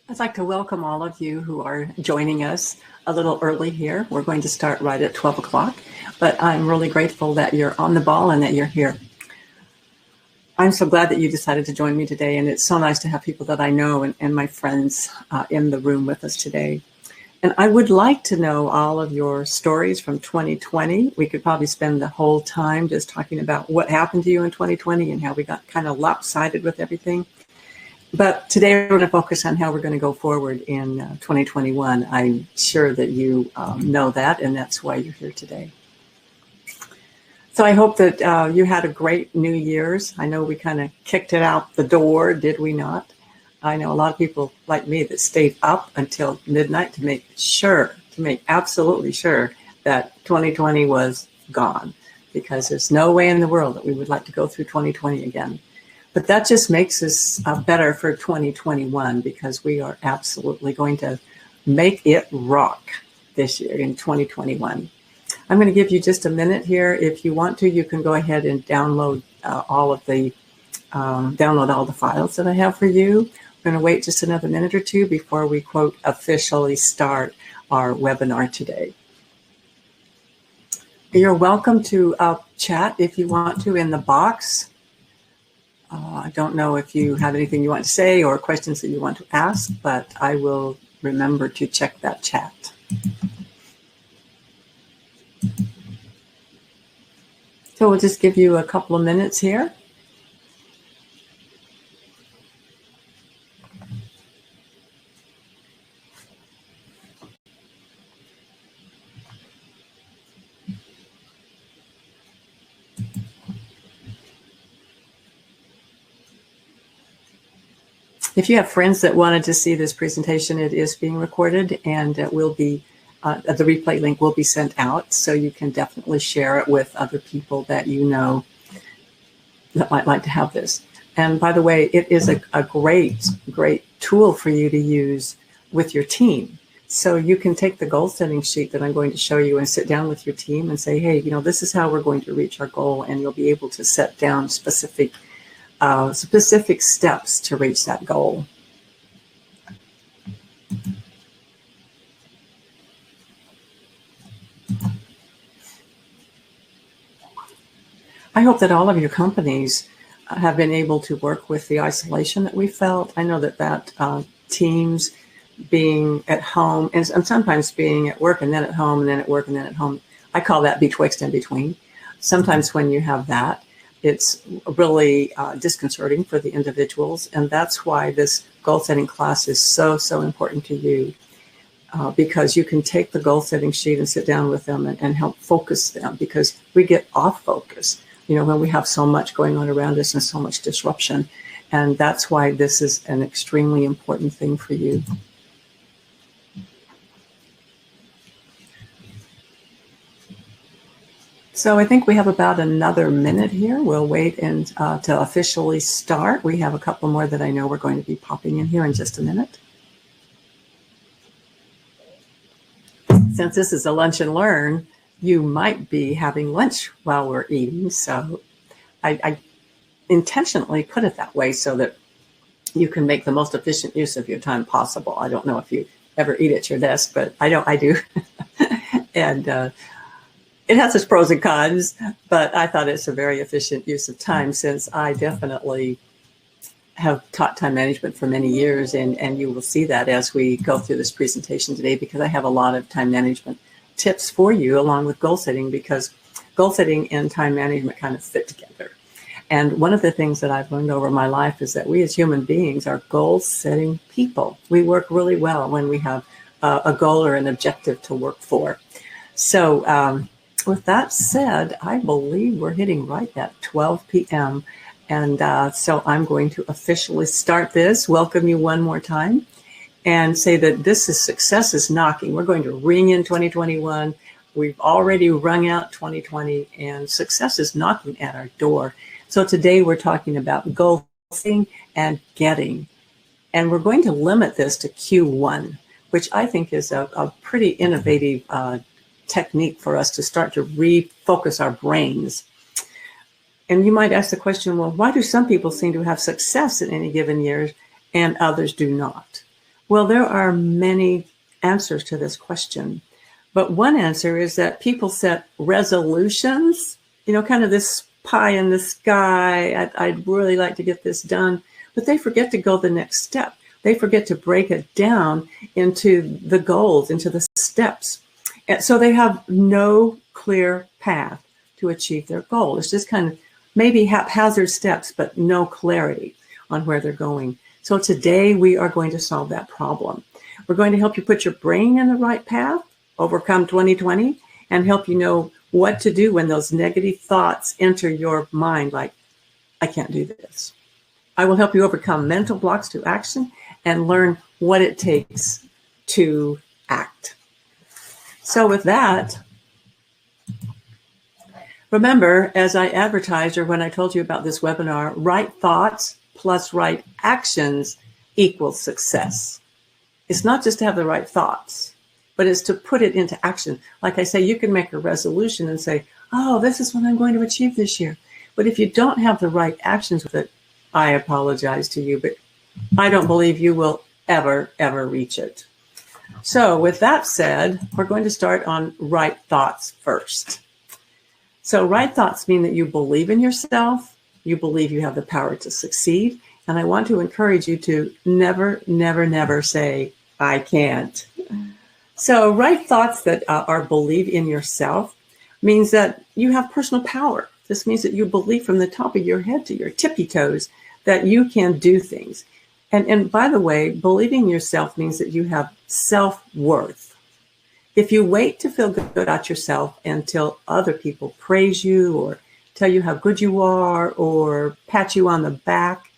I'd like to welcome all of you who are joining us a little early here. We're going to start right at 12 o'clock, but I'm really grateful that you're on the ball and that you're here. I'm so glad that you decided to join me today, and it's so nice to have people that I know and my friends in the room with us today. And I would like to know all of your stories from 2020. We could probably spend the whole time just talking about what happened to you in 2020 and how we got kind of lopsided with everything. But today we're going to focus on how we're going to go forward in 2021. I'm sure that you know that, and that's why you're here today. So I hope that you had a great New Year's. I know we kind of kicked it out the door, did we not? I know a lot of people like me that stayed up until midnight to make absolutely sure that 2020 was gone, because there's no way in the world that we would like to go through 2020 again. But that just makes us better for 2021, because we are absolutely going to make it rock this year in 2021. I'm going to give you just a minute here. If you want to, you can go ahead and download all the files that I have for you. We're going to wait just another minute or two before we, quote, officially start our webinar today. You're welcome to chat if you want to in the box. I don't know if you have anything you want to say or questions that you want to ask, but I will remember to check that chat. So we'll just give you a couple of minutes here. If you have friends that wanted to see this presentation, it is being recorded, and it will be the replay link will be sent out, so you can definitely share it with other people that you know that might like to have this. And by the way, it is a great tool for you to use with your team. So you can take the goal setting sheet that I'm going to show you and sit down with your team and say, hey, this is how we're going to reach our goal, and you'll be able to set down specific steps to reach that goal. I hope that all of your companies have been able to work with the isolation that we felt. I know that teams being at home and sometimes being at work and then at home and then at work and then at home, I call that betwixt and between. Sometimes when you have that, it's really disconcerting for the individuals, and that's why this goal setting class is so important to you, because you can take the goal setting sheet and sit down with them and help focus them, because we get off focus, when we have so much going on around us and so much disruption, and that's why this is an extremely important thing for you. So I think we have about another minute here. We'll wait to officially start. We have a couple more that I know we're going to be popping in here in just a minute. Since this is a lunch and learn, you might be having lunch while we're eating. So I intentionally put it that way so that you can make the most efficient use of your time possible. I don't know if you ever eat at your desk, but I do. And it has its pros and cons, but I thought it's a very efficient use of time, since I definitely have taught time management for many years, and you will see that as we go through this presentation today, because I have a lot of time management tips for you along with goal setting, because goal setting and time management kind of fit together. And one of the things that I've learned over my life is that we as human beings are goal setting people. We work really well when we have a goal or an objective to work for. So, with that said, I believe we're hitting right at 12 p.m. And so I'm going to officially start this, welcome you one more time, and say that success is knocking. We're going to ring in 2021. We've already rung out 2020, and success is knocking at our door. So today we're talking about goal setting and getting. And we're going to limit this to Q1, which I think is a pretty innovative technique for us to start to refocus our brains. And you might ask the question, well, why do some people seem to have success in any given year and others do not? Well, there are many answers to this question. But one answer is that people set resolutions, kind of this pie in the sky. I'd really like to get this done, but they forget to go the next step. They forget to break it down into the goals, into the steps. And so they have no clear path to achieve their goal. It's just kind of maybe haphazard steps, but no clarity on where they're going. So today we are going to solve that problem. We're going to help you put your brain in the right path, overcome 2020, and help you know what to do when those negative thoughts enter your mind, like, I can't do this. I will help you overcome mental blocks to action and learn what it takes to act. So with that, remember, as I advertised, or when I told you about this webinar, right thoughts plus right actions equals success. It's not just to have the right thoughts, but it's to put it into action. Like I say, you can make a resolution and say, oh, this is what I'm going to achieve this year. But if you don't have the right actions with it, I apologize to you, but I don't believe you will ever reach it. So with that said, we're going to start on right thoughts first. So right thoughts mean that you believe in yourself, you believe you have the power to succeed, and I want to encourage you to never say, I can't. So right thoughts that are believe in yourself means that you have personal power. This means that you believe from the top of your head to your tippy toes that you can do things. And by the way, believing yourself means that you have self-worth. If you wait to feel good about yourself until other people praise you or tell you how good you are or pat you on the back,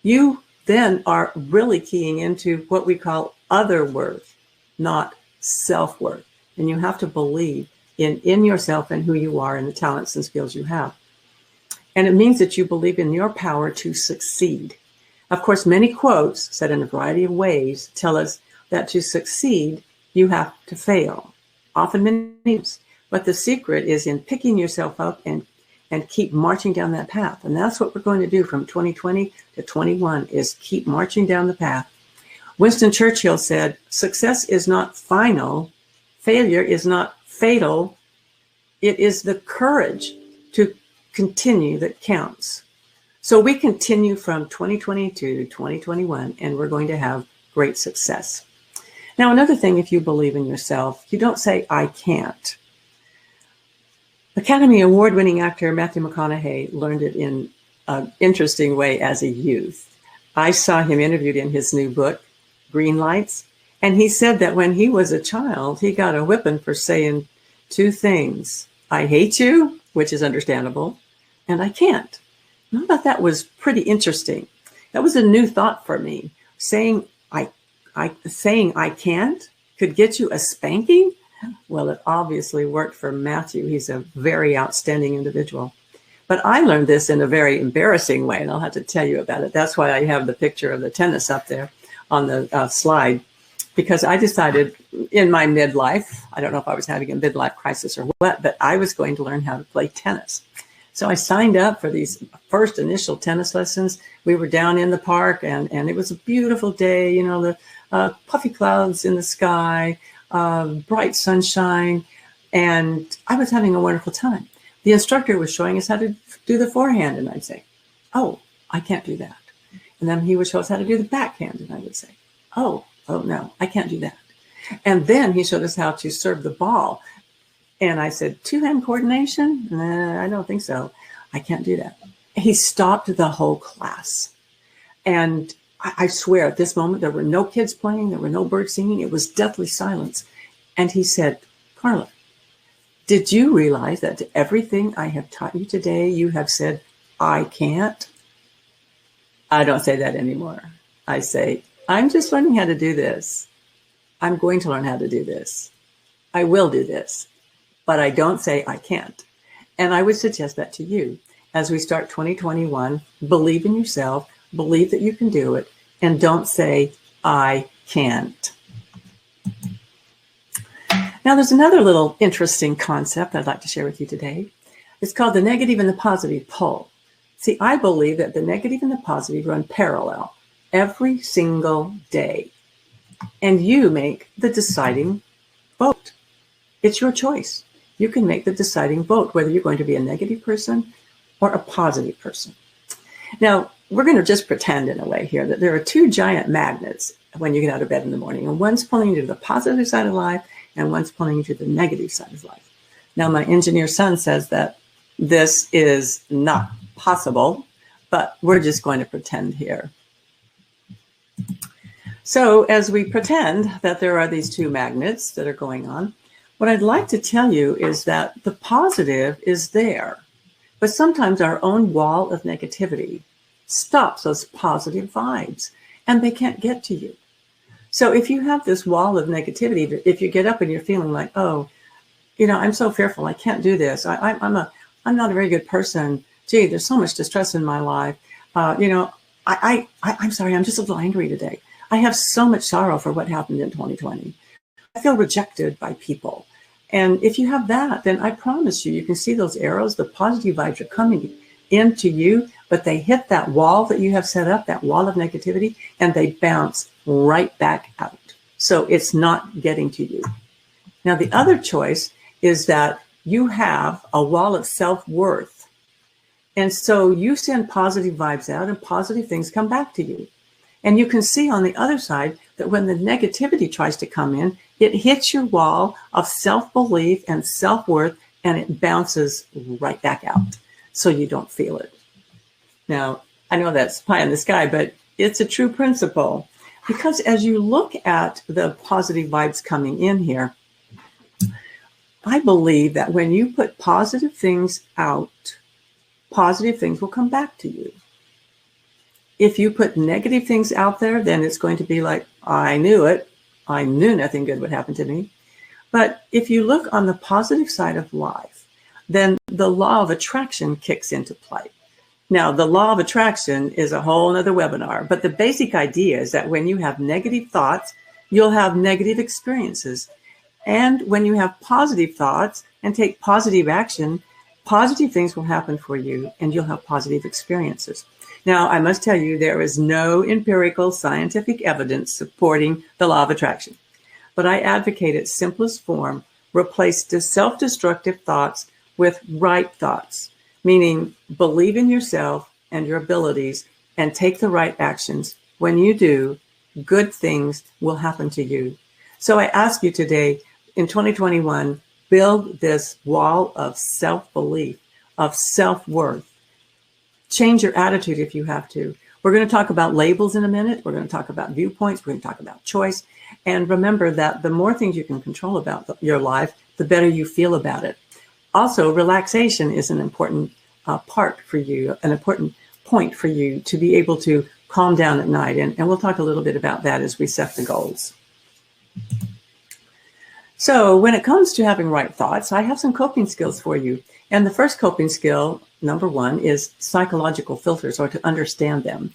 you then are really keying into what we call other worth, not self-worth. And you have to believe in yourself and who you are and the talents and skills you have. And it means that you believe in your power to succeed. Of course, many quotes said in a variety of ways tell us that to succeed, you have to fail, often many times. But the secret is in picking yourself up and keep marching down that path. And that's what we're going to do from 2020 to 21 is keep marching down the path. Winston Churchill said, success is not final. Failure is not fatal. It is the courage to continue that counts. So we continue from 2020 to 2021, and we're going to have great success. Now, another thing, if you believe in yourself, you don't say, I can't. Academy Award-winning actor Matthew McConaughey learned it in an interesting way as a youth. I saw him interviewed in his new book, Green Lights, and he said that when he was a child, he got a whipping for saying two things. I hate you, which is understandable, and I can't. And I thought that was pretty interesting. That was a new thought for me. Saying I can't could get you a spanking. Well, it obviously worked for Matthew. He's a very outstanding individual. But I learned this in a very embarrassing way, and I'll have to tell you about it. That's why I have the picture of the tennis up there on the slide, because I decided in my midlife, I don't know if I was having a midlife crisis or what, but I was going to learn how to play tennis. So I signed up for these first initial tennis lessons. We were down in the park, and it was a beautiful day, the puffy clouds in the sky, bright sunshine, and I was having a wonderful time. The instructor was showing us how to do the forehand, and I'd say, oh, I can't do that. And then he would show us how to do the backhand, and I would say, oh no, I can't do that. And then he showed us how to serve the ball. And I said, two-hand coordination? Nah, I don't think so. I can't do that. He stopped the whole class. And I swear at this moment, there were no kids playing. There were no birds singing. It was deathly silence. And he said, Carla, did you realize that to everything I have taught you today, you have said, I can't? I don't say that anymore. I say, I'm just learning how to do this. I'm going to learn how to do this. I will do this. But I don't say I can't. And I would suggest that to you as we start 2021. Believe in yourself, believe that you can do it, and don't say I can't. Now, there's another little interesting concept I'd like to share with you today. It's called the negative and the positive pole. See, I believe that the negative and the positive run parallel. every single day. And you make the deciding vote. It's your choice. You can make the deciding vote, whether you're going to be a negative person or a positive person. Now, we're going to just pretend in a way here that there are two giant magnets when you get out of bed in the morning, and one's pulling you to the positive side of life and one's pulling you to the negative side of life. Now, my engineer son says that this is not possible, but we're just going to pretend here. So as we pretend that there are these two magnets that are going on, what I'd like to tell you is that the positive is there, but sometimes our own wall of negativity stops those positive vibes and they can't get to you. So if you have this wall of negativity, if you get up and you're feeling like, oh, I'm so fearful, I can't do this. I'm not a very good person. Gee, there's so much distress in my life. I'm sorry, I'm just a little angry today. I have so much sorrow for what happened in 2020. I feel rejected by people. And if you have that, then I promise you can see those arrows, the positive vibes are coming into you, but they hit that wall that you have set up, that wall of negativity, and they bounce right back out. So it's not getting to you. Now, the other choice is that you have a wall of self-worth. And so you send positive vibes out and positive things come back to you. And you can see on the other side that when the negativity tries to come in, it hits your wall of self-belief and self-worth, and it bounces right back out. So you don't feel it. Now, I know that's pie in the sky, but it's a true principle. Because as you look at the positive vibes coming in here, I believe that when you put positive things out, positive things will come back to you. If you put negative things out there, then it's going to be like, I knew it. I knew nothing good would happen to me. But if you look on the positive side of life, then the law of attraction kicks into play. Now, the law of attraction is a whole other webinar, but the basic idea is that when you have negative thoughts, you'll have negative experiences. And when you have positive thoughts and take positive action, positive things will happen for you and you'll have positive experiences. Now, I must tell you, there is no empirical scientific evidence supporting the law of attraction, but I advocate its simplest form: replace the self-destructive thoughts with right thoughts, meaning believe in yourself and your abilities and take the right actions. When you do, good things will happen to you. So I ask you today, in 2021, build this wall of self-belief, of self-worth. Change your attitude if you have to. We're going to talk about labels in a minute. We're going to talk about viewpoints. We're going to talk about choice. And remember that the more things you can control about your life, the better you feel about it. Also, relaxation is an important part for you, an important point for you to be able to calm down at night. And we'll talk a little bit about that as we set the goals. So when it comes to having right thoughts, I have some coping skills for you. And the first coping skill, number one, is psychological filters, or to understand them.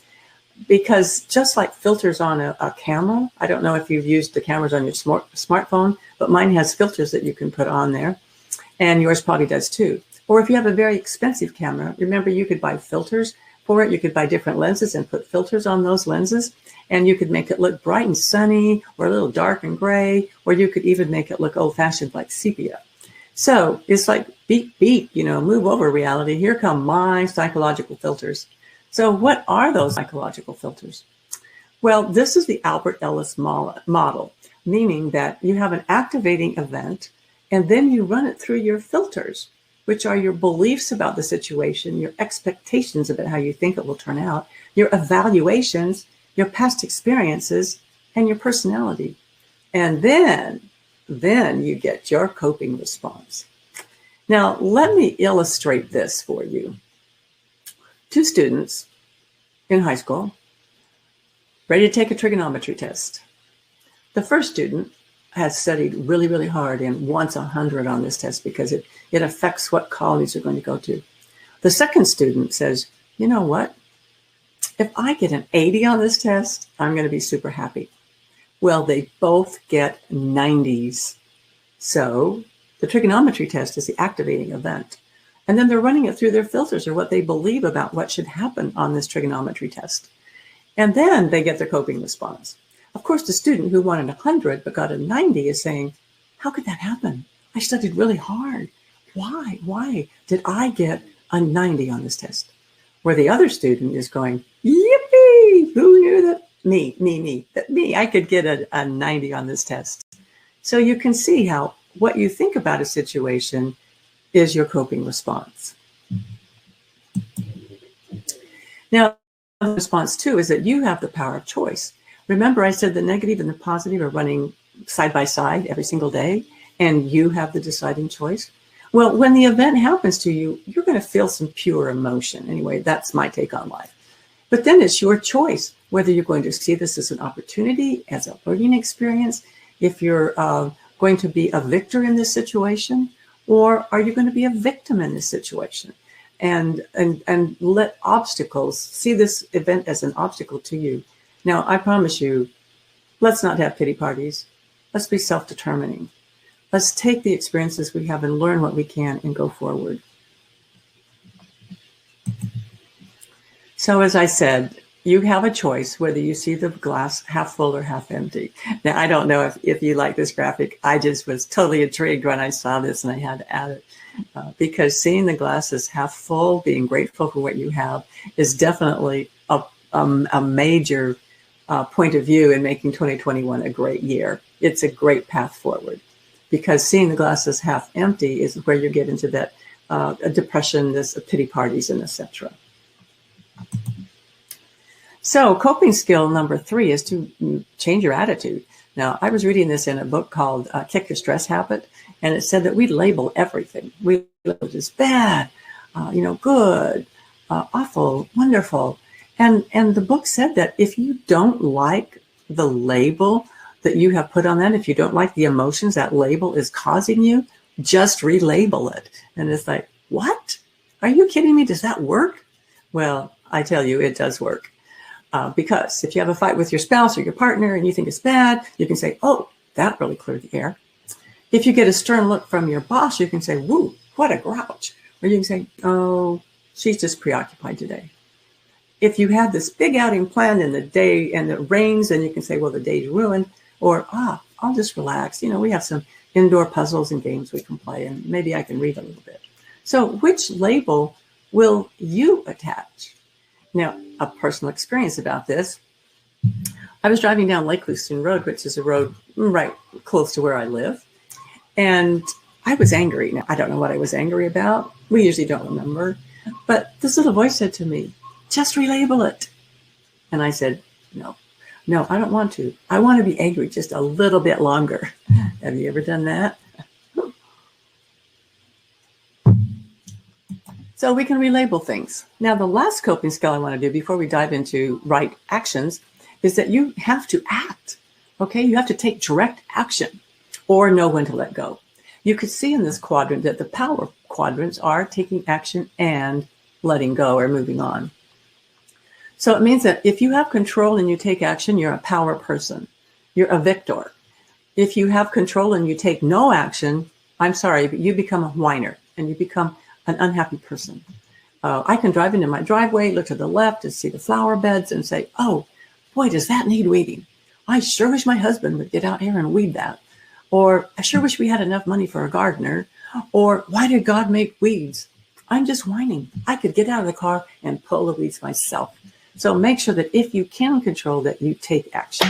Because just like filters on a camera, I don't know if you've used the cameras on your smartphone, but mine has filters that you can put on there. And yours probably does too. Or if you have a very expensive camera, remember you could buy filters for it. You could buy different lenses and put filters on those lenses. And you could make it look bright and sunny, or a little dark and gray, or you could even make it look old-fashioned like sepia. So it's like beep, beep, move over reality. Here come my psychological filters. So what are those psychological filters? Well, this is the Albert Ellis model, meaning that you have an activating event, and then you run it through your filters, which are your beliefs about the situation, your expectations about how you think it will turn out, your evaluations, your past experiences, and your personality. And then you get your coping response. Now, let me illustrate this for you. Two students in high school, ready to take a trigonometry test. The first student has studied really, really hard and wants 100 on this test because it affects what college they're going to go to. The second student says, you know what? If I get an 80 on this test, I'm going to be super happy. Well, they both get 90s. So the trigonometry test is the activating event. And then they're running it through their filters, or what they believe about what should happen on this trigonometry test. And then they get their coping response. Of course, the student who wanted 100 but got a 90 is saying, how could that happen? I studied really hard. Why? Why did I get a 90 on this test? Where the other student is going, yippee, who knew that I could get a 90 on this test. So you can see how what you think about a situation is your coping response. Now, the response too is that you have the power of choice. Remember, I said the negative and the positive are running side by side every single day, and you have the deciding choice. Well, when the event happens to you, you're going to feel some pure emotion. Anyway, that's my take on life. But then it's your choice whether you're going to see this as an opportunity, as a learning experience, if you're going to be a victor in this situation, or are you going to be a victim in this situation? And let obstacles, see this event as an obstacle to you. Now, I promise you, let's not have pity parties. Let's be self-determining. Let's take the experiences we have and learn what we can and go forward. So as I said, you have a choice whether you see the glass half full or half empty. Now, I don't know if you like this graphic. I just was totally intrigued when I saw this and I had to add it. Because seeing the glass as half full, being grateful for what you have, is definitely a major point of view in making 2021 a great year. It's a great path forward. Because seeing the glass as half empty is where you get into that depression, this pity parties, and etc. So coping skill number 3 is to change your attitude. Now, I was reading this in a book called Kick Your Stress Habit, and it said that we label everything. We label it as bad, good, awful, wonderful. And the book said that if you don't like the label that you have put on that, if you don't like the emotions that label is causing you, just relabel it. And it's like, what? Are you kidding me? Does that work? Well, I tell you, it does work. Because if you have a fight with your spouse or your partner and you think it's bad, you can say, oh, that really cleared the air. If you get a stern look from your boss, you can say, woo, what a grouch. Or you can say, oh, she's just preoccupied today. If you have this big outing planned in the day and it rains, then you can say, well, the day's ruined. Or, I'll just relax. We have some indoor puzzles and games we can play, and maybe I can read a little bit. So which label will you attach? Now, a personal experience about this. I was driving down Lake Lucerne Road, which is a road right close to where I live. And I was angry. Now, I don't know what I was angry about. We usually don't remember. But this little voice said to me, just relabel it. And I said, no, I don't want to. I want to be angry just a little bit longer. Have you ever done that? So we can relabel things. Now, the last coping skill I want to do before we dive into right actions is that you have to act. Okay, you have to take direct action or know when to let go. You could see in this quadrant that the power quadrants are taking action and letting go or moving on. So it means that if you have control and you take action, you're a power person. You're a victor. If you have control and you take no action, I'm sorry, but you become a whiner and you become an unhappy person. I can drive into my driveway, look to the left and see the flower beds and say, oh, boy, does that need weeding. I sure wish my husband would get out here and weed that. Or I sure wish we had enough money for a gardener. Or why did God make weeds? I'm just whining. I could get out of the car and pull the weeds myself. So make sure that if you can control that, you take action.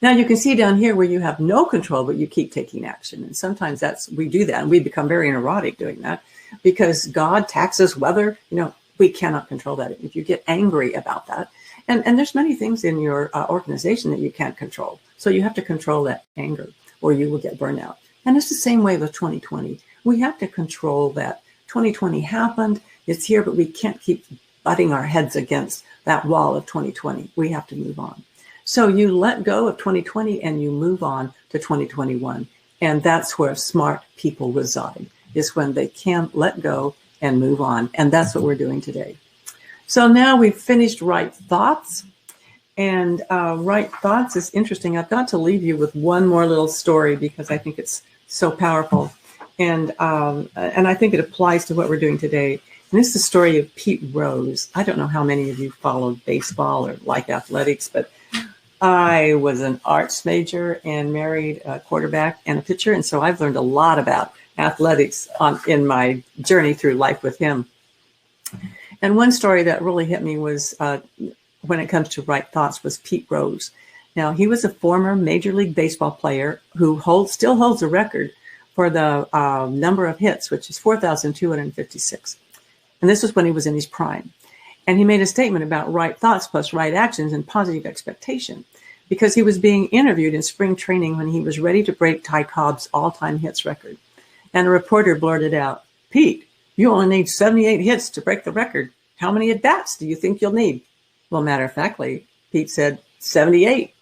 Now you can see down here where you have no control, but you keep taking action. And sometimes we do that and we become very neurotic doing that because God, taxes, weather, we cannot control that. If you get angry about that, and there's many things in your organization that you can't control. So you have to control that anger or you will get burnout. And it's the same way with 2020. We have to control that 2020 happened, it's here, but we can't keep butting our heads against that wall of 2020. We have to move on. So you let go of 2020 and you move on to 2021. And that's where smart people reside, is when they can let go and move on. And that's what we're doing today. So now we've finished right thoughts. And right thoughts is interesting. I've got to leave you with one more little story because I think it's so powerful. And I think it applies to what we're doing today. And this is the story of Pete Rose. I don't know how many of you followed baseball or like athletics, but I was an arts major and married a quarterback and a pitcher. And so I've learned a lot about athletics in my journey through life with him. And one story that really hit me was when it comes to right thoughts was Pete Rose. Now, he was a former Major League Baseball player who still holds a record for the number of hits, which is 4,256. And this was when he was in his prime. And he made a statement about right thoughts plus right actions and positive expectation, because he was being interviewed in spring training when he was ready to break Ty Cobb's all-time hits record. And a reporter blurted out, "Pete, you only need 78 hits to break the record. How many at-bats do you think you'll need?" Well, matter of factly, Pete said, 78.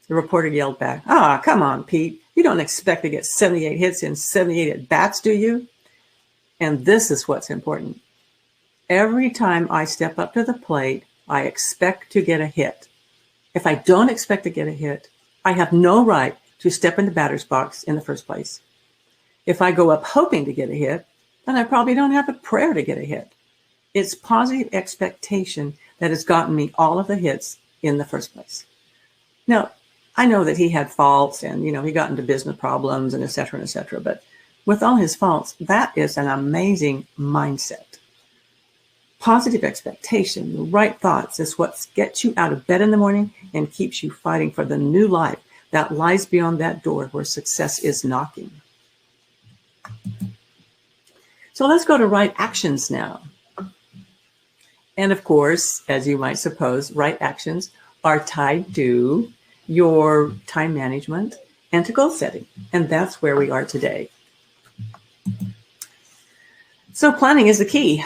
The reporter yelled back, "Come on, Pete. You don't expect to get 78 hits in 78 at-bats, do you?" And this is what's important. Every time I step up to the plate, I expect to get a hit. If I don't expect to get a hit, I have no right to step in the batter's box in the first place. If I go up hoping to get a hit, then I probably don't have a prayer to get a hit. It's positive expectation that has gotten me all of the hits in the first place. Now, I know that he had faults and, he got into business problems and et cetera, but with all his faults, that is an amazing mindset. Positive expectation, the right thoughts is what gets you out of bed in the morning and keeps you fighting for the new life that lies beyond that door where success is knocking. So let's go to right actions now. And of course, as you might suppose, right actions are tied to your time management and to goal setting. And that's where we are today. So planning is the key.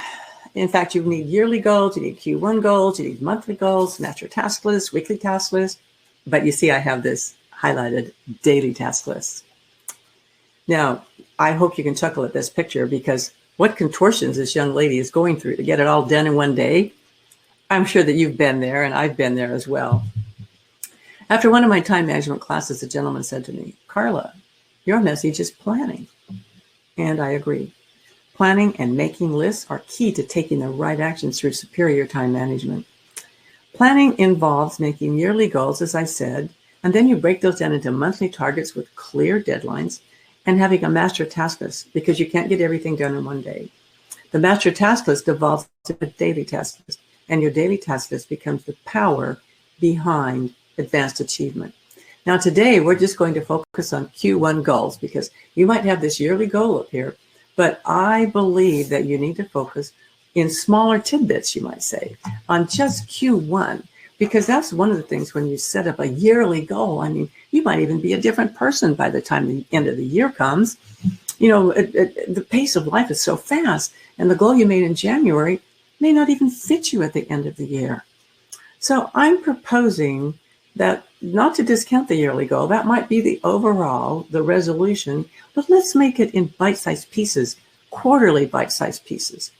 In fact, you need yearly goals, you need Q1 goals, you need monthly goals, master task list, weekly task list. But you see, I have this highlighted daily task list. Now, I hope you can chuckle at this picture, because what contortions this young lady is going through to get it all done in one day. I'm sure that you've been there, and I've been there as well. After one of my time management classes, a gentleman said to me, "Carla, your message is planning." And I agree. Planning and making lists are key to taking the right actions through superior time management. Planning involves making yearly goals, as I said, and then you break those down into monthly targets with clear deadlines, and having a master task list, because you can't get everything done in one day. The master task list evolves to a daily task list, and your daily task list becomes the power behind advanced achievement. Now, today, we're just going to focus on Q1 goals, because you might have this yearly goal up here, but I believe that you need to focus in smaller tidbits, you might say, on just Q1, because that's one of the things when you set up a yearly goal. I mean, you might even be a different person by the time the end of the year comes. The pace of life is so fast, and the goal you made in January may not even fit you at the end of the year. So I'm proposing that not to discount the yearly goal. That might be the overall, the resolution, but let's make it in bite-sized pieces, quarterly bite-sized pieces.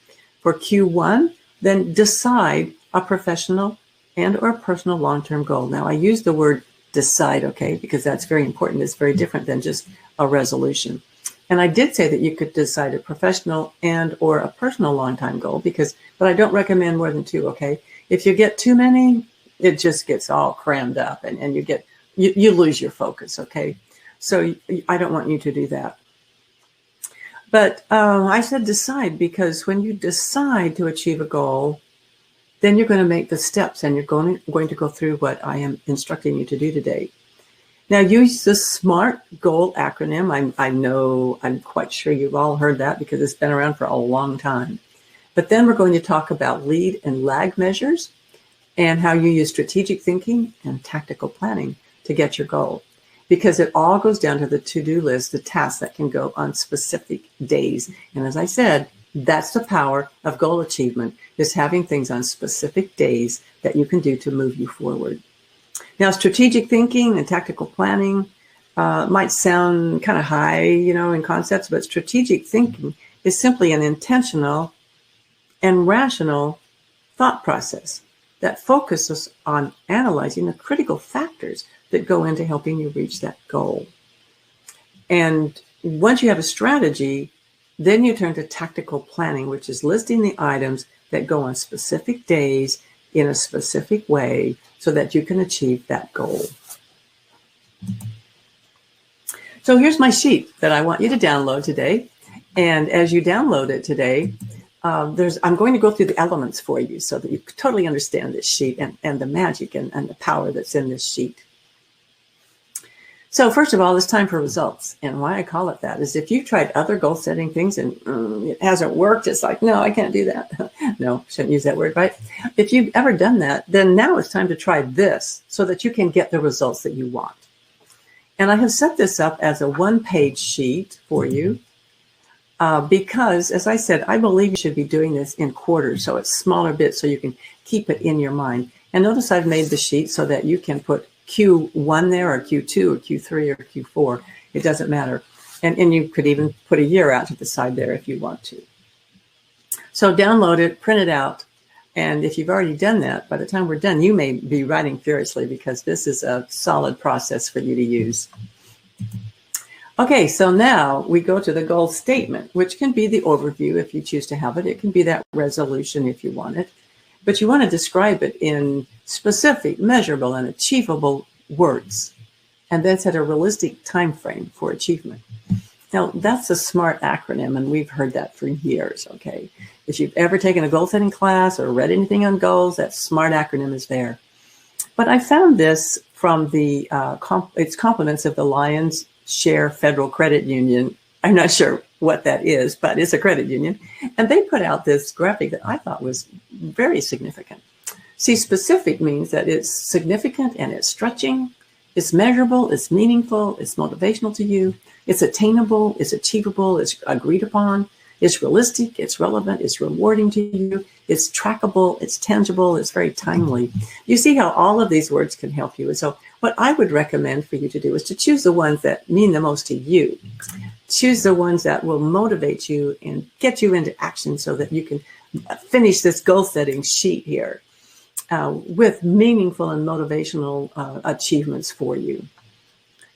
For Q1, then decide a professional and or personal long-term goal. Now, I use the word decide, okay, because that's very important. It's very different than just a resolution. And I did say that you could decide a professional and or a personal long-time goal, but I don't recommend more than two, okay? If you get too many, it just gets all crammed up and you lose your focus, okay? So I don't want you to do that. But I said decide, because when you decide to achieve a goal, then you're going to make the steps, and you're going to go through what I am instructing you to do today. Now, use the SMART goal acronym. I know, I'm quite sure you've all heard that, because it's been around for a long time. But then we're going to talk about lead and lag measures, and how you use strategic thinking and tactical planning to get your goal. Because it all goes down to the to-do list, the tasks that can go on specific days. And as I said, that's the power of goal achievement, is having things on specific days that you can do to move you forward. Now, strategic thinking and tactical planning might sound kind of high, in concepts, but strategic thinking is simply an intentional and rational thought process that focuses on analyzing the critical factors that go into helping you reach that goal. And once you have a strategy, Then you turn to tactical planning, which is listing the items that go on specific days in a specific way so that you can achieve that goal. So here's my sheet that I want you to download today. And as you download it today, I'm going to go through the elements for you so that you totally understand this sheet and the magic and the power that's in this sheet. So first of all, it's time for results. And why I call it that is if you've tried other goal setting things and it hasn't worked, it's like, no, I can't do that. No, shouldn't use that word, right? If you've ever done that, then now it's time to try this so that you can get the results that you want. And I have set this up as a one-page sheet for you because, as I said, I believe you should be doing this in quarters, so it's smaller bits so you can keep it in your mind. And notice I've made the sheet so that you can put Q1 there or Q2 or Q3 or Q4. It doesn't matter. And you could even put a year out to the side there if you want to. So download it, print it out. And if you've already done that, by the time we're done, you may be writing furiously because this is a solid process for you to use. Okay, so now we go to the goal statement, which can be the overview if you choose to have it. It can be that resolution if you want it. But you want to describe it in specific, measurable, and achievable words. And then set a realistic time frame for achievement. Now, that's a SMART acronym, and we've heard that for years, okay? If you've ever taken a goal-setting class or read anything on goals, that SMART acronym is there. But I found this from the it's compliments of the Lions Share Federal Credit Union. I'm not sure what that is, but it's a credit union. And they put out this graphic that I thought was very significant. See, specific means that it's significant and it's stretching, it's measurable, it's meaningful, it's motivational to you, it's attainable, it's achievable, it's agreed upon, it's realistic, it's relevant, it's rewarding to you, it's trackable, it's tangible, it's very timely. You see how all of these words can help you. And so what I would recommend for you to do is to choose the ones that mean the most to you. Choose the ones that will motivate you and get you into action so that you can finish this goal setting sheet here with meaningful and motivational achievements for you.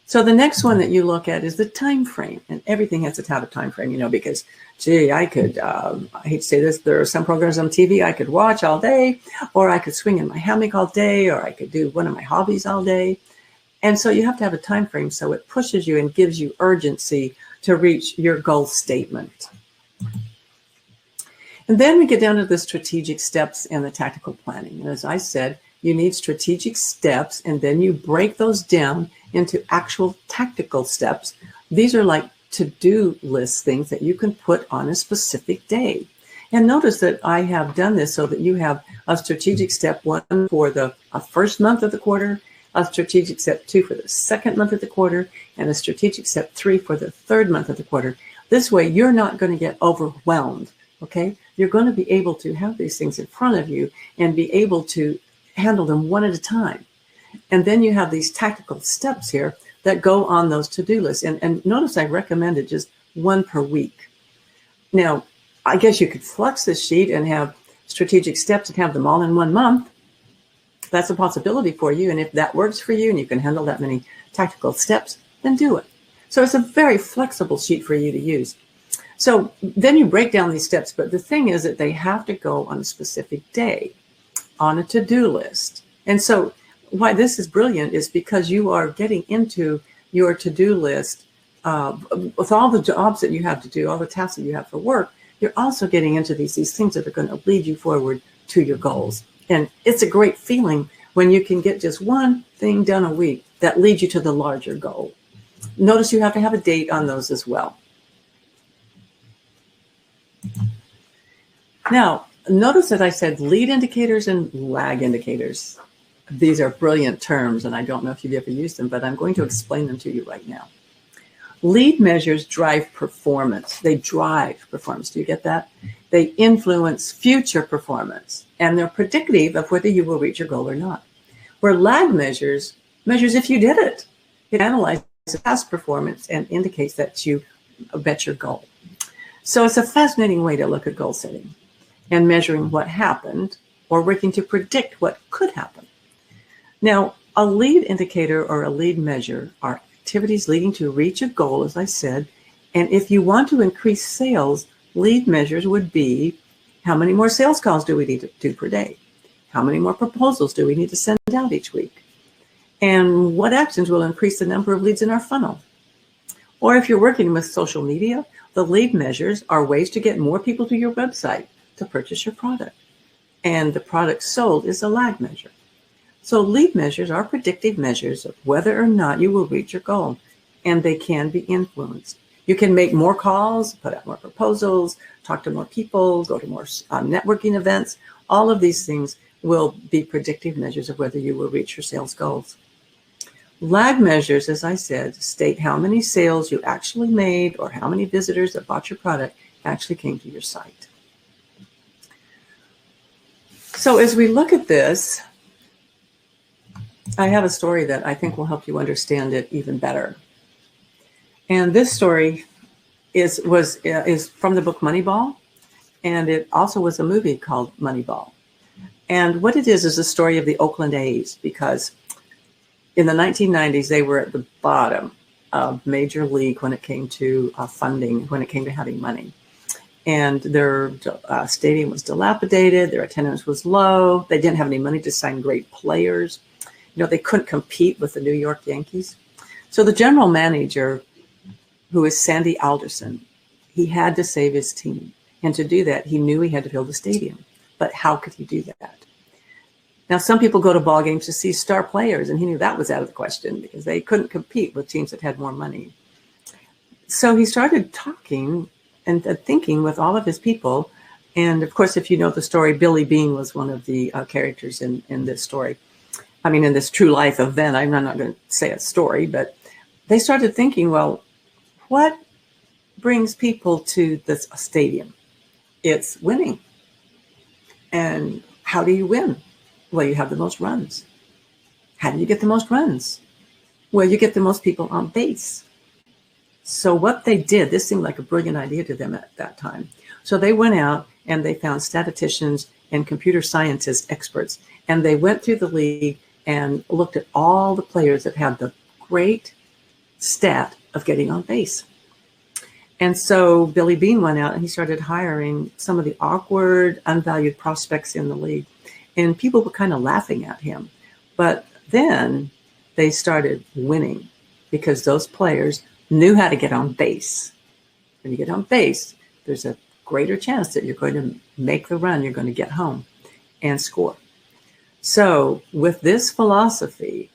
So the next one that you look at is the time frame, and everything has to have a time frame, you know, because, gee, I could, I hate to say this, there are some programs on TV I could watch all day, or I could swing in my hammock all day, or I could do one of my hobbies all day. And so you have to have a time frame so it pushes you and gives you urgency to reach your goal statement. And then we get down to the strategic steps and the tactical planning. And as I said, you need strategic steps, and then you break those down into actual tactical steps. These are like to-do list things that you can put on a specific day. And notice that I have done this so that you have a strategic step 1 for the first month of the quarter, a strategic step 2 for the second month of the quarter, and a strategic step 3 for the third month of the quarter. This way, you're not going to get overwhelmed, okay? You're going to be able to have these things in front of you and be able to handle them one at a time. And then you have these tactical steps here that go on those to-do lists. And notice I recommended just 1 per week. Now, I guess you could flex this sheet and have strategic steps and have them all in 1 month. That's a possibility for you. And if that works for you and you can handle that many tactical steps, then do it. So it's a very flexible sheet for you to use. So then you break down these steps. But the thing is that they have to go on a specific day on a to-do list. And so why this is brilliant is because you are getting into your to-do list with all the jobs that you have to do, all the tasks that you have for work. You're also getting into these things that are going to lead you forward to your goals. And it's a great feeling when you can get just one thing done a week that leads you to the larger goal. Notice you have to have a date on those as well. Now, notice that I said lead indicators and lag indicators. These are brilliant terms, and I don't know if you've ever used them, but I'm going to explain them to you right now. Lead measures drive performance. They drive performance. Do you get that? They influence future performance, and they're predictive of whether you will reach your goal or not. Where lag measures if you did it. It analyzes past performance and indicates that you met your goal. So it's a fascinating way to look at goal setting and measuring what happened or working to predict what could happen. Now, a lead indicator or a lead measure are activities leading to reach a goal, as I said, And if you want to increase sales, lead measures would be, how many more sales calls do we need to do per day? How many more proposals do we need to send out each week? And what actions will increase the number of leads in our funnel? Or if you're working with social media, the lead measures are ways to get more people to your website to purchase your product. And the product sold is a lag measure. So lead measures are predictive measures of whether or not you will reach your goal, and they can be influenced. You can make more calls, put out more proposals, talk to more people, go to more networking events. All of these things will be predictive measures of whether you will reach your sales goals. Lag measures, as I said, state how many sales you actually made or how many visitors that bought your product actually came to your site. So as we look at this, I have a story that I think will help you understand it even better. And this story is from the book Moneyball, and it also was a movie called Moneyball. And what it is a story of the Oakland A's, because in the 1990s, they were at the bottom of Major League when it came to funding, when it came to having money. And their stadium was dilapidated, their attendance was low, they didn't have any money to sign great players. You know, they couldn't compete with the New York Yankees. So the general manager, who is Sandy Alderson, he had to save his team. And to do that, he knew he had to build a stadium. But how could he do that? Now, some people go to ball games to see star players, and he knew that was out of the question because they couldn't compete with teams that had more money. So he started talking and thinking with all of his people. And of course, if you know the story, Billy Bean was one of the characters in this story. I mean, in this true life event. I'm not going to say a story, but they started thinking, well, what brings people to this stadium? It's winning. And how do you win? Well, you have the most runs. How do you get the most runs? Well, you get the most people on base. So what they did, this seemed like a brilliant idea to them at that time. So they went out and they found statisticians and computer scientist experts, and they went through the league and looked at all the players that had the great stat of getting on base. And so Billy Bean went out and he started hiring some of the awkward, unvalued prospects in the league. And people were kind of laughing at him. But then they started winning because those players knew how to get on base. When you get on base, there's a greater chance that you're going to make the run, you're going to get home and score. So with this philosophy,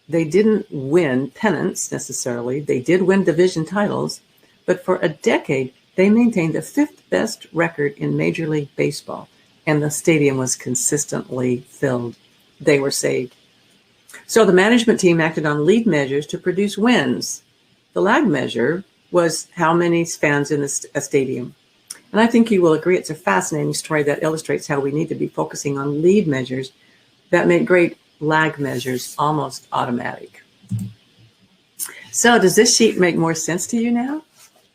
they didn't win pennants necessarily. They did win division titles, but for a decade, they maintained the 5th best record in Major League Baseball, and the stadium was consistently filled. They were saved. So the management team acted on lead measures to produce wins. The lag measure was how many fans in a stadium. And I think you will agree it's a fascinating story that illustrates how we need to be focusing on lead measures that make great lag measures almost automatic. So does this sheet make more sense to you now?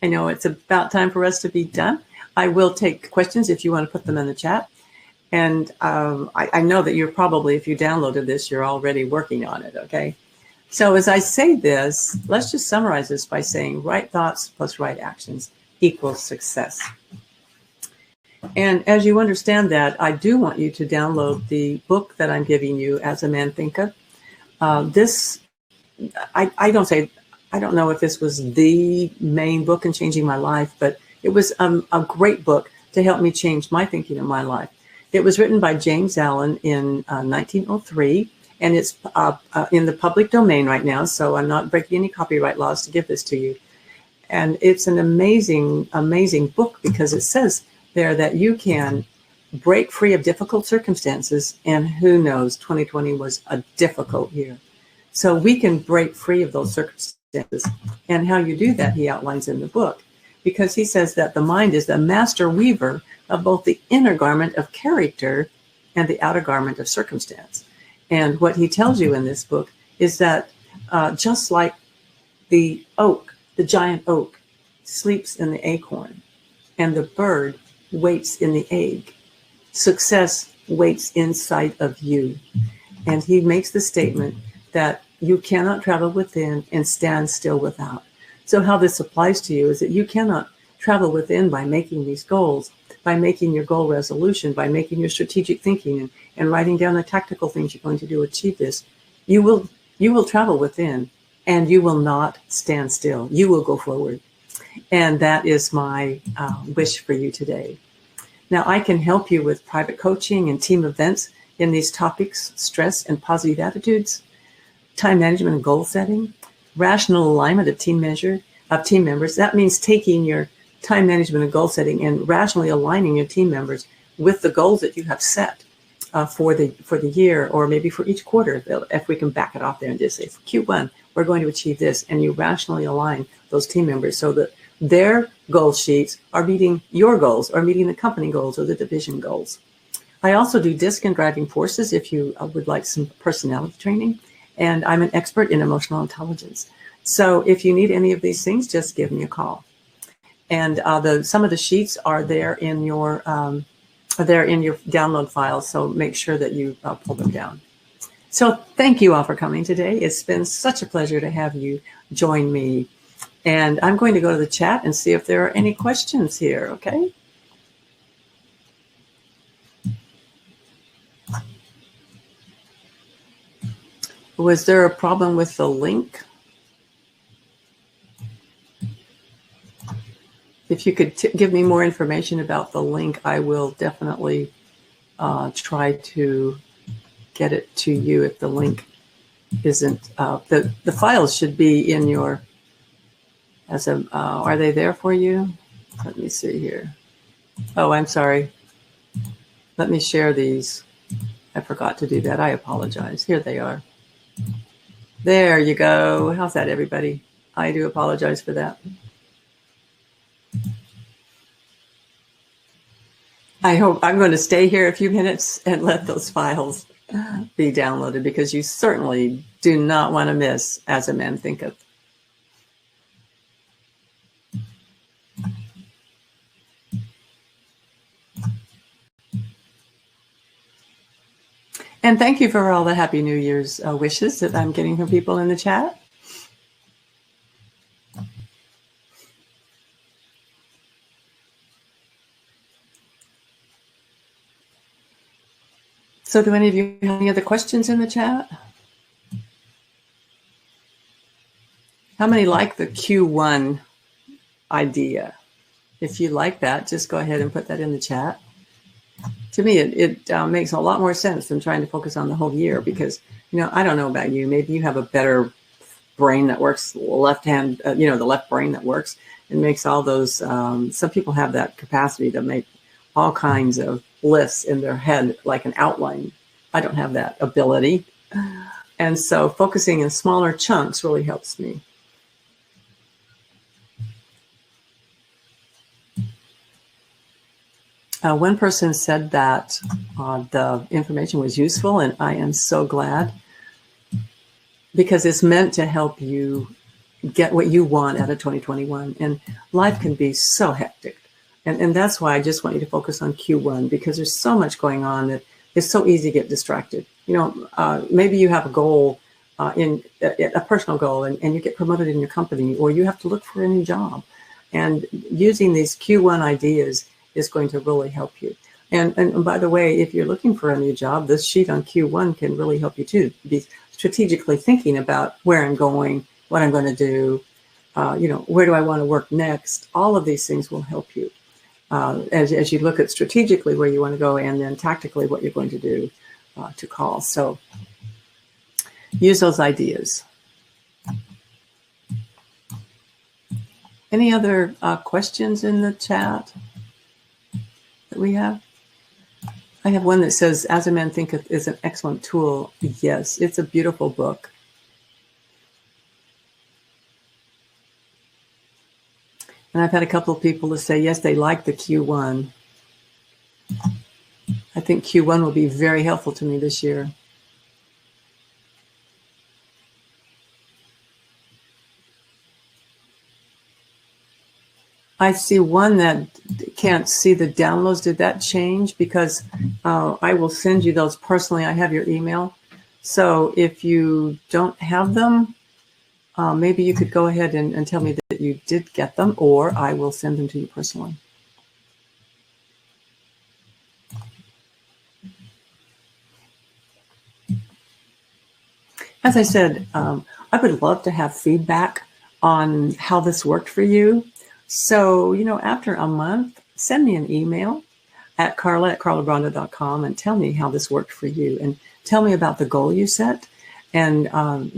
I know it's about time for us to be done. I will take questions if you want to put them in the chat. And I know that you're probably, if you downloaded this, you're already working on it, okay? So as I say this, let's just summarize this by saying right thoughts plus right actions equals success. And as you understand that, I do want you to download the book that I'm giving you, As a Man Thinketh. I don't know if this was the main book in changing my life, but it was a great book to help me change my thinking in my life. It was written by James Allen in 1903, and it's in the public domain right now, so I'm not breaking any copyright laws to give this to you. And it's an amazing, amazing book because it says there that you can break free of difficult circumstances, and who knows, 2020 was a difficult year. So we can break free of those circumstances. And how you do that, he outlines in the book, because he says that the mind is the master weaver of both the inner garment of character and the outer garment of circumstance. And what he tells you in this book is that just like the oak, the giant oak, sleeps in the acorn, and the bird waits in the egg, success waits inside of you. And he makes the statement that you cannot travel within and stand still without. So how this applies to you is that you cannot travel within by making these goals, by making your goal resolution, by making your strategic thinking and writing down the tactical things you're going to do to achieve this. You will travel within, and you will not stand still. You will go forward. And that is my wish for you today. Now, I can help you with private coaching and team events in these topics: stress and positive attitudes, time management and goal setting, rational alignment of team members. That means taking your time management and goal setting and rationally aligning your team members with the goals that you have set for the year, or maybe for each quarter. If we can back it off there and just say, for Q1, we're going to achieve this, and you rationally align those team members so that their goal sheets are meeting your goals, or meeting the company goals or the division goals. I also do disc and driving forces if you would like some personality training, and I'm an expert in emotional intelligence. So if you need any of these things, just give me a call. And some of the sheets are there in your download files, so make sure that you pull them down. So thank you all for coming today. It's been such a pleasure to have you join me. And I'm going to go to the chat and see if there are any questions here, okay? Was there a problem with the link? If you could give me more information about the link, I will definitely try to get it to you if the link isn't. The files should be in your, are they there for you? Let me see here. Oh, I'm sorry. Let me share these. I forgot to do that. I apologize. Here they are. There you go. How's that, everybody? I do apologize for that. I hope I'm going to stay here a few minutes and let those files be downloaded, because you certainly do not want to miss As a Man Thinketh. And thank you for all the Happy New Year's wishes that I'm getting from people in the chat. So do any of you have any other questions in the chat? How many like the Q1 idea? If you like that, just go ahead and put that in the chat. To me, it makes a lot more sense than trying to focus on the whole year, because, I don't know about you. Maybe you have a better brain that works, left hand, the left brain that works and makes all those. Some people have that capacity to make all kinds of lists in their head, like an outline. I don't have that ability. And so focusing in smaller chunks really helps me. One person said that the information was useful, and I am so glad, because it's meant to help you get what you want out of 2021. And life can be so hectic. And that's why I just want you to focus on Q1, because there's so much going on that it's so easy to get distracted. Maybe you have a goal, a personal goal, and you get promoted in your company, or you have to look for a new job. And using these Q1 ideas is going to really help you. And by the way, if you're looking for a new job, this sheet on Q1 can really help you too. Be strategically thinking about where I'm going, what I'm going to do, where do I want to work next. All of these things will help you as you look at strategically where you want to go, and then tactically what you're going to do to call. So use those ideas. Any other questions in the chat that we have? I have one that says, As a Man Thinketh is an excellent tool. Yes, it's a beautiful book. And I've had a couple of people to say, yes, they like the Q1. I think Q1 will be very helpful to me this year. I see one that can't see the downloads. Did that change? Because I will send you those personally. I have your email. So if you don't have them, maybe you could go ahead and tell me that you did get them, or I will send them to you personally. As I said, I would love to have feedback on how this worked for you. So, after a month, send me an email at carla@carlabranda.com and tell me how this worked for you, and tell me about the goal you set, and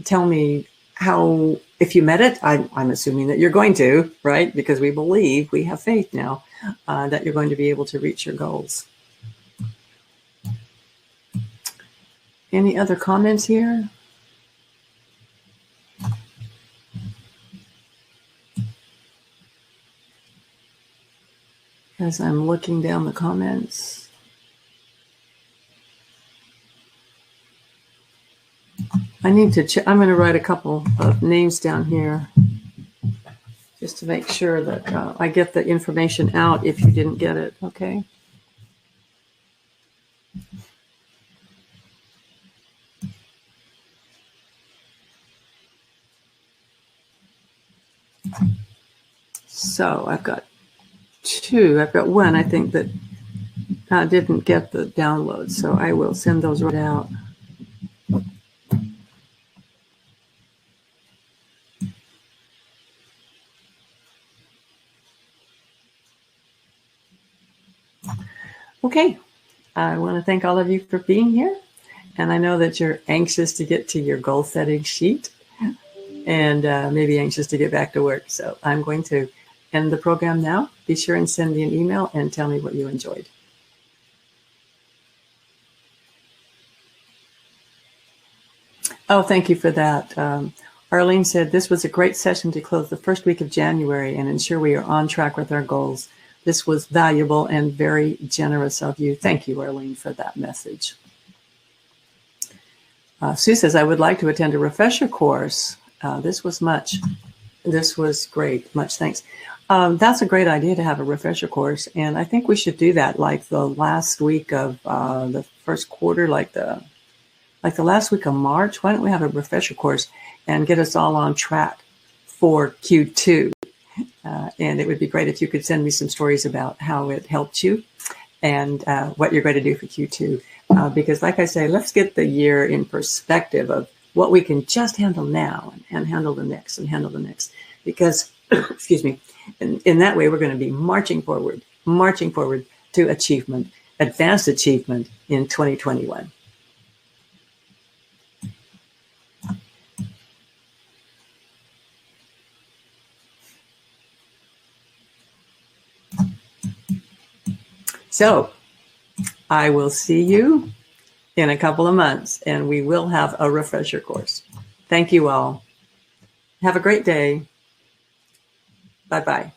tell me how, if you met it. I'm assuming that you're going to, right? Because we have faith now that you're going to be able to reach your goals. Any other comments here? As I'm looking down the comments. I need to check. I'm going to write a couple of names down here just to make sure that I get the information out if you didn't get it, okay? So I've got two. I've got one, I think, that didn't get the download, so I will send those right out. Okay, I want to thank all of you for being here, and I know that you're anxious to get to your goal setting sheet and maybe anxious to get back to work. So I'm going to end the program now. Be sure and send me an email and tell me what you enjoyed. Oh, thank you for that. Arlene said, this was a great session to close the first week of January and ensure we are on track with our goals. This was valuable and very generous of you. Thank you, Arlene, for that message. Sue says, I would like to attend a refresher course. This was great. Much thanks. That's a great idea to have a refresher course. And I think we should do that like the last week of the first quarter, like the last week of March. Why don't we have a refresher course and get us all on track for Q2? And it would be great if you could send me some stories about how it helped you and what you're going to do for Q2. Because like I say, let's get the year in perspective of what we can just handle now and handle the next and handle the next. Because, excuse me, in that way, we're going to be marching forward to achievement, advanced achievement in 2021. So I will see you in a couple of months, and we will have a refresher course. Thank you all. Have a great day. Bye-bye.